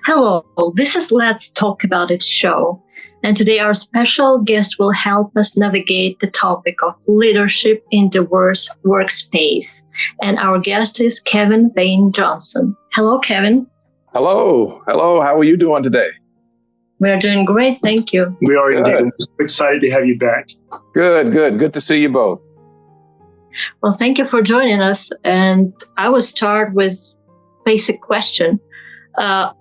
Hello, this is Let's Talk About It show. And today our special guest will help us navigate the topic of leadership in diverse workspace. And our guest is Kevin Wayne Johnson. Hello, Kevin. Hello. How are you doing today? We're doing great, thank you. We are indeed. We're excited to have you back. Good to see you both. Well, thank you for joining us. And I will start with basic question.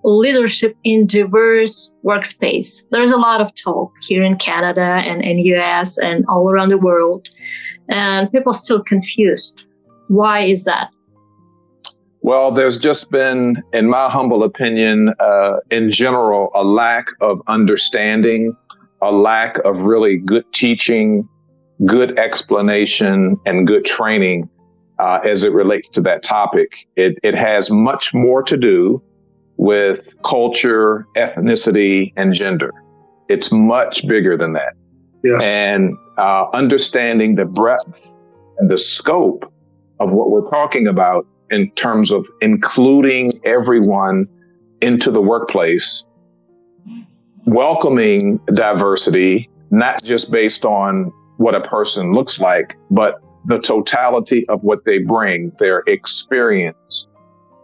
Leadership in diverse workspace. There's a lot of talk here in Canada and in US and all around the world, and people still confused. Why is that? Well, there's just been, in my humble opinion, in general, a lack of understanding, a lack of really good teaching, good explanation, and good training as it relates to that topic. It has much more to do with culture, ethnicity, and gender. It's much bigger than that. Yes. And understanding the breadth and the scope of what we're talking about in terms of including everyone into the workplace, welcoming diversity, not just based on what a person looks like, but the totality of what they bring, their experience,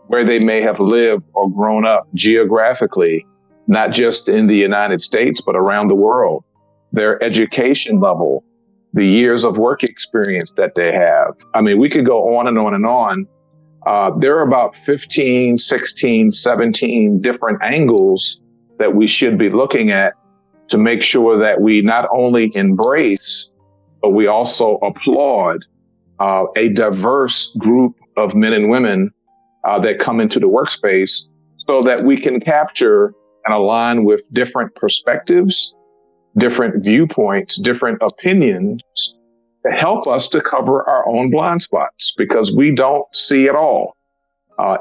where they may have lived or grown up geographically, not just in the United States, but around the world, their education level, the years of work experience that they have. I mean, we could go on and on and on. There are about 15, 16, 17 different angles that we should be looking at to make sure that we not only embrace, but we also applaud a diverse group of men and women that come into the workspace so that we can capture and align with different perspectives, different viewpoints, different opinions to help us to cover our own blind spots because we don't see it all.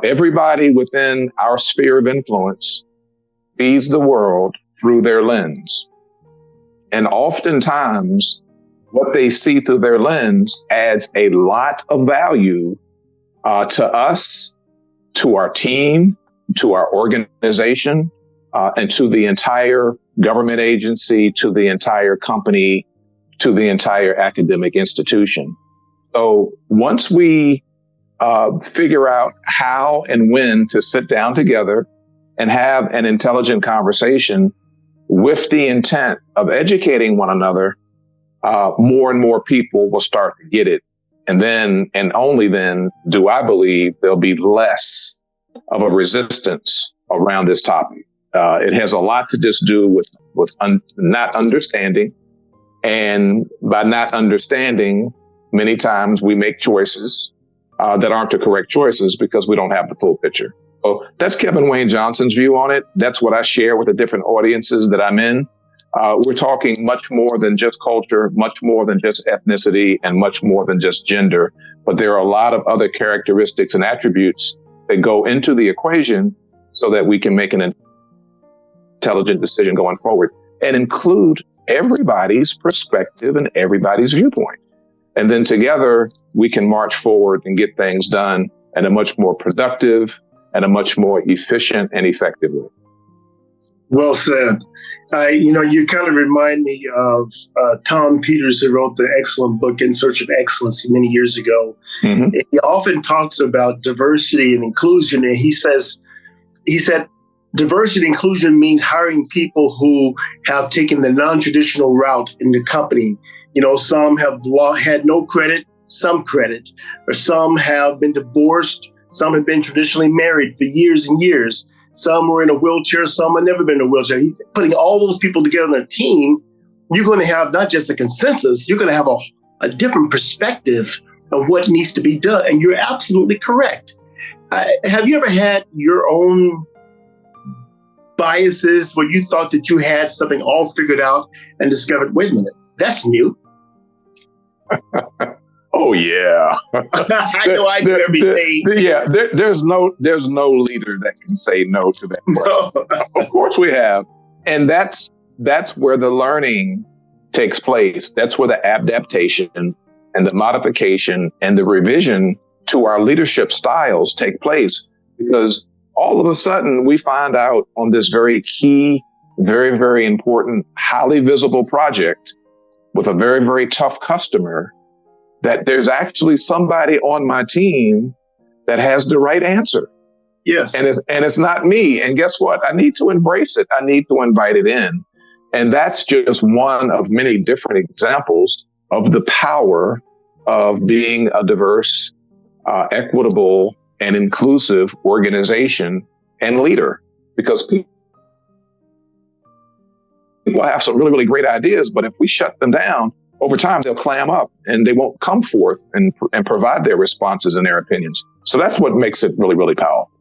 Everybody within our sphere of influence sees the world through their lens. And oftentimes what they see through their lens adds a lot of value to us, to our team, to our organization, and to the entire government agency, to the entire company, to the entire academic institution. So once we figure out how and when to sit down together and have an intelligent conversation with the intent of educating one another, more and more people will start to get it. And then, and only then, do I believe there'll be less of a resistance around this topic. It has a lot to just do with not understanding. And by not understanding, many times we make choices that aren't the correct choices because we don't have the full picture. So that's Kevin Wayne Johnson's view on it. That's what I share with the different audiences that I'm in. We're talking much more than just culture, much more than just ethnicity, and much more than just gender. But there are a lot of other characteristics and attributes that go into the equation so that we can make an intelligent decision going forward and include everybody's perspective and everybody's viewpoint. And then together we can march forward and get things done in a much more productive and a much more efficient and effective way. Well said. You kind of remind me of Tom Peters, who wrote the excellent book In Search of Excellence many years ago. Mm-hmm. He often talks about diversity and inclusion, and he said, diversity and inclusion means hiring people who have taken the non-traditional route in the company. You know, some have had no credit, some credit, or some have been divorced, some have been traditionally married for years and years. Some were in a wheelchair, some have never been in a wheelchair. He's putting all those people together in a team. You're going to have not just a consensus, you're going to have a different perspective of what needs to be done. And you're absolutely correct. Have you ever had your own biases where you thought that you had something all figured out and discovered, wait a minute, that's new? Oh yeah, I know I do everything. There's no leader that can say no to that question. No. Of course we have, and that's where the learning takes place. That's where the adaptation and the modification and the revision to our leadership styles take place. Because all of a sudden we find out on this very key, very, very important, highly visible project with a very, very tough customer that there's actually somebody on my team that has the right answer. Yes. And it's not me. And guess what? I need to embrace it. I need to invite it in. And that's just one of many different examples of the power of being a diverse, equitable, and inclusive organization and leader. Because people have some really, really great ideas, but if we shut them down, over time they'll clam up and they won't come forth and provide their responses and their opinions. So that's what makes it really, really powerful.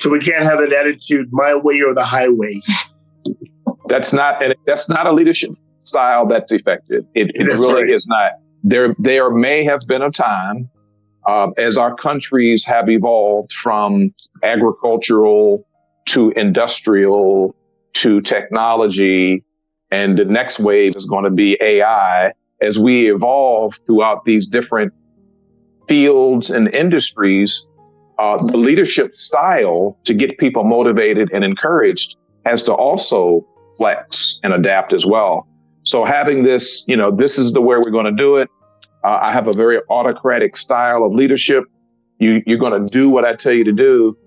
So we can't have an attitude, my way or the highway. That's not a leadership style that's effective. It really is not. There may have been a time as our countries have evolved from agricultural to industrial to technology, and the next wave is going to be AI. As we evolve throughout these different fields and industries, the leadership style to get people motivated and encouraged has to also flex and adapt as well. So having this, this is the way we're going to do it. I have a very autocratic style of leadership. You're going to do what I tell you to do.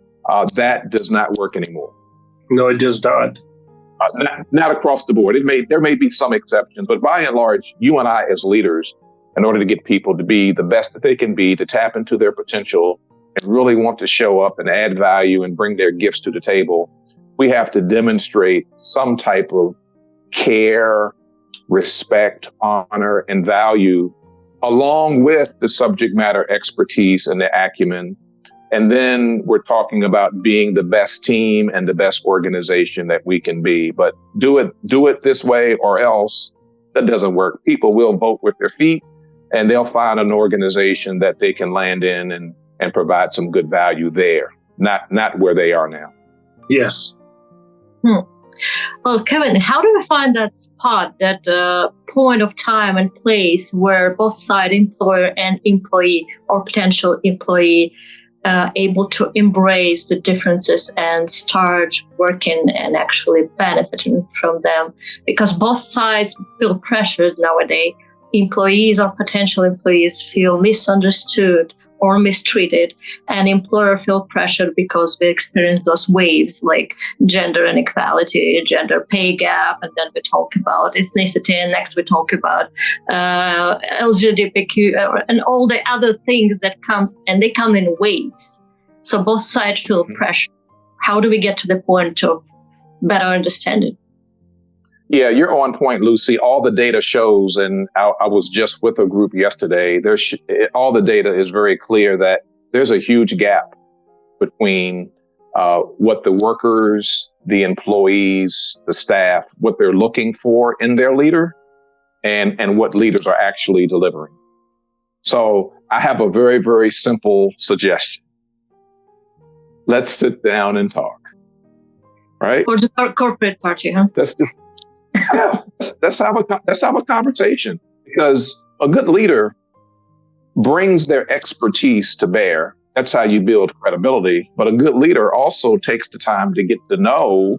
That does not work anymore. No, it does not. Not across the board. There may be some exceptions, but by and large, you and I as leaders, in order to get people to be the best that they can be, to tap into their potential and really want to show up and add value and bring their gifts to the table, we have to demonstrate some type of care, respect, honor, and value, along with the subject matter expertise and the acumen. And then we're talking about being the best team and the best organization that we can be. But do it this way or else. That doesn't work. People will vote with their feet, and they'll find an organization that they can land in and provide some good value there, not where they are now. Yes. Well, Kevin, how do we find that spot, that point of time and place where both side, employer and employee or potential employee, able to embrace the differences and start working and actually benefiting from them? Because both sides feel pressures nowadays. Employees or potential employees feel misunderstood or mistreated, and employer feel pressured because we experience those waves like gender inequality, gender pay gap, and then we talk about ethnicity, and next we talk about LGBTQ and all the other things that comes, and they come in waves. So both sides feel pressure. How do we get to the point of better understanding? Yeah, you're on point, Lucy. All the data shows, and I was just with a group yesterday, all the data is very clear that there's a huge gap between what the workers, the employees, the staff, what they're looking for in their leader and what leaders are actually delivering. So I have a very, very simple suggestion. Let's sit down and talk, right? Or the corporate party, huh? Let's have a conversation, because a good leader brings their expertise to bear. That's how you build credibility. But a good leader also takes the time to get to know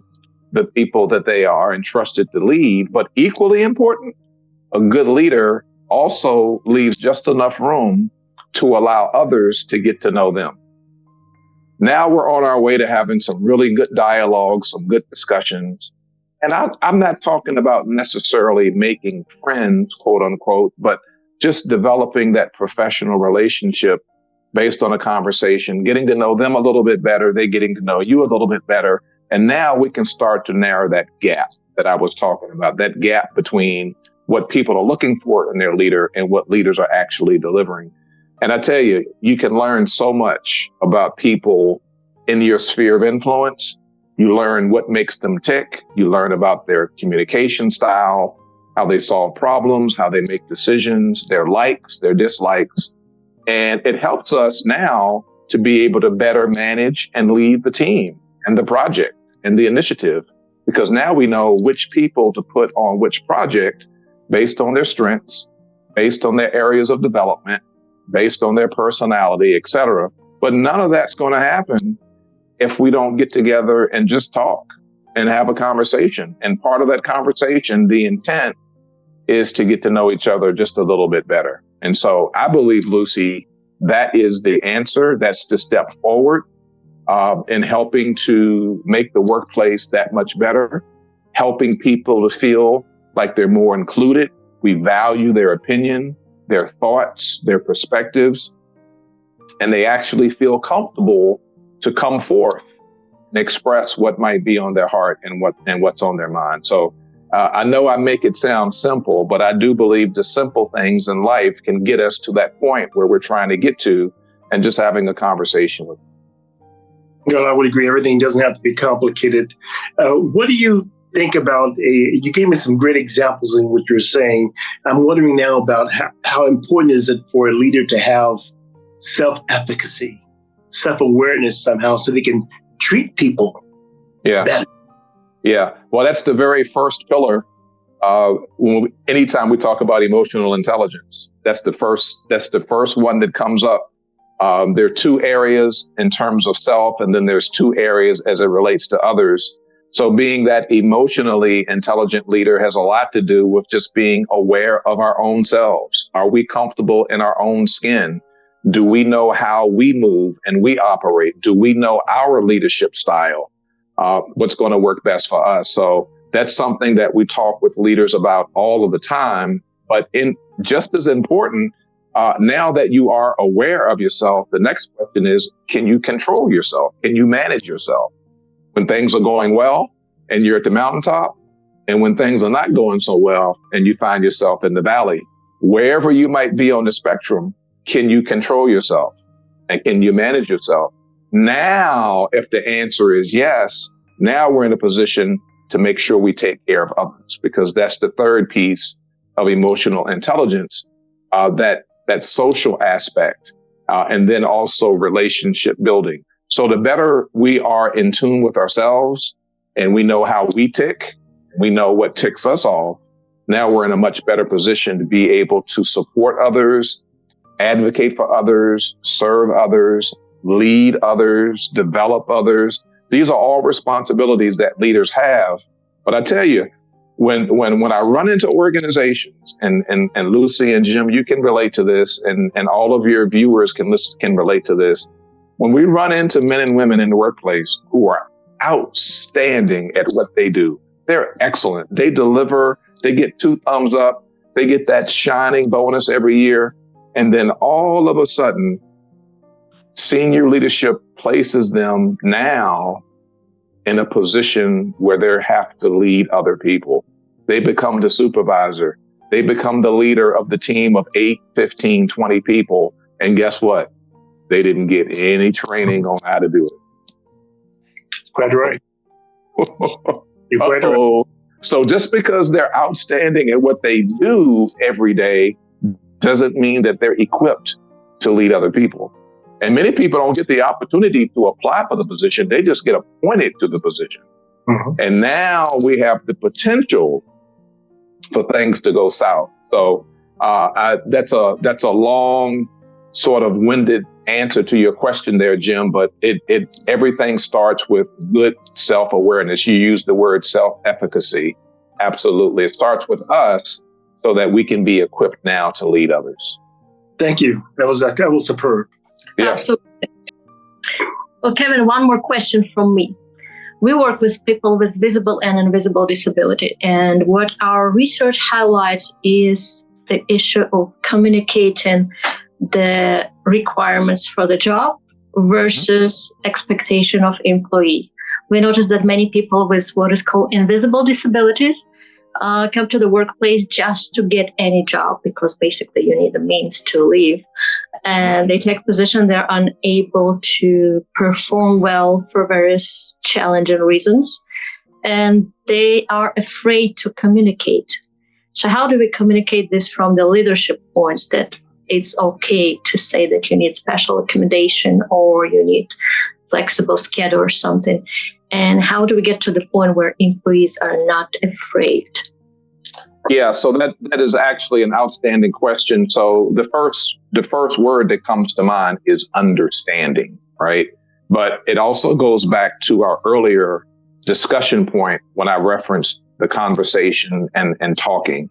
the people that they are entrusted to lead. But equally important, a good leader also leaves just enough room to allow others to get to know them. Now we're on our way to having some really good dialogue, some good discussions. And I'm not talking about necessarily making friends, quote unquote, but just developing that professional relationship based on a conversation, getting to know them a little bit better, they getting to know you a little bit better. And now we can start to narrow that gap that I was talking about, that gap between what people are looking for in their leader and what leaders are actually delivering. And I tell you, you can learn so much about people in your sphere of influence. You learn what makes them tick. You learn about their communication style, how they solve problems, how they make decisions, their likes, their dislikes. And it helps us now to be able to better manage and lead the team and the project and the initiative, because now we know which people to put on which project based on their strengths, based on their areas of development, based on their personality, etc. But none of that's going to happen if we don't get together and just talk and have a conversation. And part of that conversation, the intent is to get to know each other just a little bit better. And so I believe, Lucy, that is the answer. That's the step forward in helping to make the workplace that much better, helping people to feel like they're more included. We value their opinion, their thoughts, their perspectives, and they actually feel comfortable to come forth and express what might be on their heart and what's on their mind. So I know I make it sound simple, but I do believe the simple things in life can get us to that point where we're trying to get to, and just having a conversation with them. No, I would agree. Everything doesn't have to be complicated. What do you think about you gave me some great examples in what you're saying. I'm wondering now about how important is it for a leader to have self-efficacy, self-awareness somehow, so they can treat people better. Yeah. Well, that's the very first pillar. Anytime we talk about emotional intelligence, that's the first one that comes up. There are two areas in terms of self, and then there's two areas as it relates to others. So being that emotionally intelligent leader has a lot to do with just being aware of our own selves. Are we comfortable in our own skin? Do we know how we move and we operate? Do we know our leadership style? What's going to work best for us? So that's something that we talk with leaders about all of the time. But just as important, now that you are aware of yourself, the next question is, can you control yourself? Can you manage yourself? When things are going well and you're at the mountaintop, and when things are not going so well and you find yourself in the valley, wherever you might be on the spectrum, can you control yourself? And can you manage yourself? Now, if the answer is yes, now we're in a position to make sure we take care of others, because that's the third piece of emotional intelligence, that social aspect, and then also relationship building. So the better we are in tune with ourselves and we know how we tick, we know what ticks us off, now we're in a much better position to be able to support others, advocate for others, serve others, lead others, develop others. These are all responsibilities that leaders have. But I tell you, when I run into organizations, and Lucy and Jim, you can relate to this, and all of your viewers can relate to this. When we run into men and women in the workplace who are outstanding at what they do, they're excellent. They deliver, they get 2 thumbs up, they get that shining bonus every year. And then all of a sudden, senior leadership places them now in a position where they have to lead other people. They become the supervisor. They become the leader of the team of 8, 15, 20 people. And guess what? They didn't get any training on how to do it. Quite right. You're quite right. So just because they're outstanding at what they do every day doesn't mean that they're equipped to lead other people. And many people don't get the opportunity to apply for the position. They just get appointed to the position. Mm-hmm. And now we have the potential for things to go south. So that's a long, sort of winded answer to your question there, Jim, but everything starts with good self-awareness. You use the word self-efficacy. Absolutely. It starts with us so that we can be equipped now to lead others. Thank you. That was superb. Yeah. Absolutely. Well, Kevin, one more question from me. We work with people with visible and invisible disability, and what our research highlights is the issue of communicating the requirements for the job versus expectation of employee. We notice that many people with what is called invisible disabilities come to the workplace just to get any job, because basically you need the means to live. And they take position they're unable to perform well for various challenging reasons. And they are afraid to communicate. So how do we communicate this from the leadership points, that it's okay to say that you need special accommodation or you need flexible schedule or something? And how do we get to the point where employees are not afraid? Yeah, so that is actually an outstanding question. So the first word that comes to mind is understanding, right? But it also goes back to our earlier discussion point when I referenced the conversation and talking.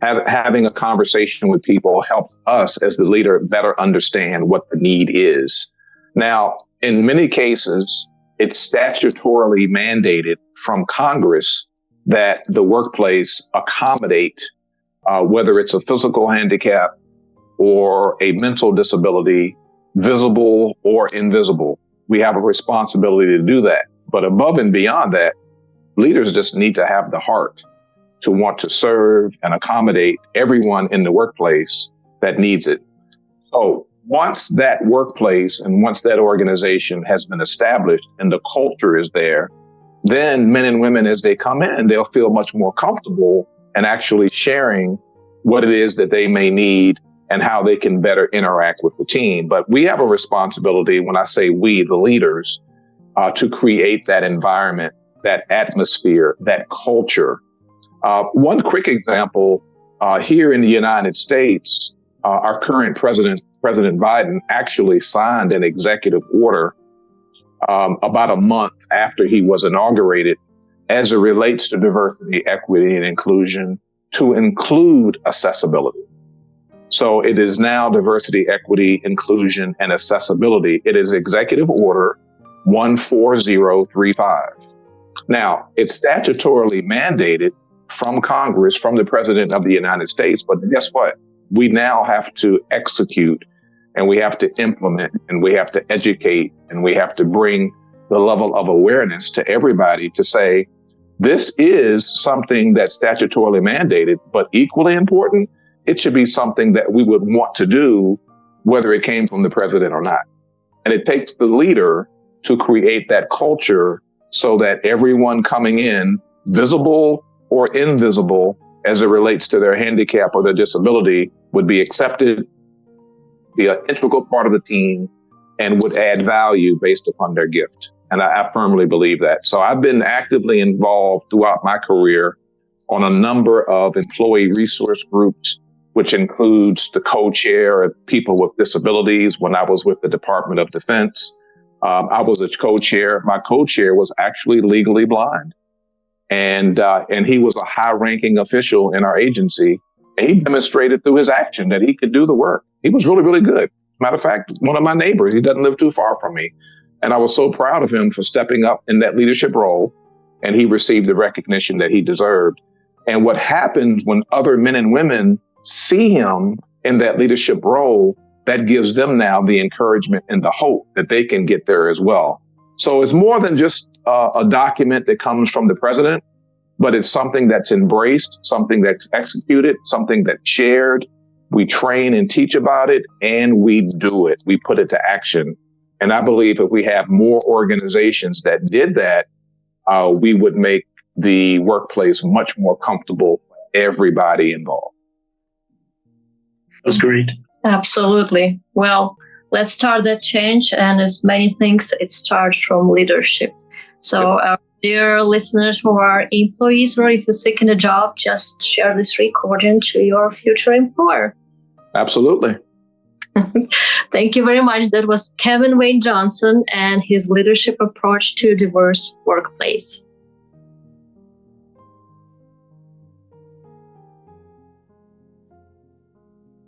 Having a conversation with people helps us as the leader better understand what the need is. Now, in many cases, it's statutorily mandated from Congress that the workplace accommodate, whether it's a physical handicap or a mental disability, visible or invisible. We have a responsibility to do that. But above and beyond that, leaders just need to have the heart to want to serve and accommodate everyone in the workplace that needs it. So once that workplace and once that organization has been established and the culture is there, then men and women, as they come in, they'll feel much more comfortable and actually sharing what it is that they may need and how they can better interact with the team. But we have a responsibility, when I say we, the leaders, to create that environment, that atmosphere, that culture. One quick example, here in the United States, our current president, President Biden, actually signed an executive order about a month after he was inaugurated as it relates to diversity, equity, and inclusion to include accessibility. So it is now diversity, equity, inclusion, and accessibility. It is Executive Order 14035. Now, it's statutorily mandated from Congress, from the President of the United States. But guess what? We now have to execute, and we have to implement, and we have to educate, and we have to bring the level of awareness to everybody to say, this is something that's statutorily mandated, but equally important, it should be something that we would want to do, whether it came from the president or not. And it takes the leader to create that culture so that everyone coming in, visible or invisible, as it relates to their handicap or their disability, would be accepted, be an integral part of the team, and would add value based upon their gift. And I firmly believe that. So I've been actively involved throughout my career on a number of employee resource groups, which includes the co-chair of people with disabilities. When I was with the Department of Defense, I was a co-chair. My co-chair was actually legally blind. And he was a high-ranking official in our agency. And he demonstrated through his action that he could do the work. He was really, really good. Matter of fact, one of my neighbors, he doesn't live too far from me. And I was so proud of him for stepping up in that leadership role. And he received the recognition that he deserved. And what happens when other men and women see him in that leadership role, that gives them now the encouragement and the hope that they can get there as well. So it's more than just a document that comes from the president, but it's something that's embraced, something that's executed, something that's shared. We train and teach about it, and we do it. We put it to action. And I believe if we have more organizations that did that, we would make the workplace much more comfortable for everybody involved. That's great. Absolutely. Well, let's start that change. And as many things, it starts from leadership. So our dear listeners who are employees, or if you're seeking a job, just share this recording to your future employer. Absolutely. Thank you very much. That was Kevin Wayne Johnson and his leadership approach to diverse workplace.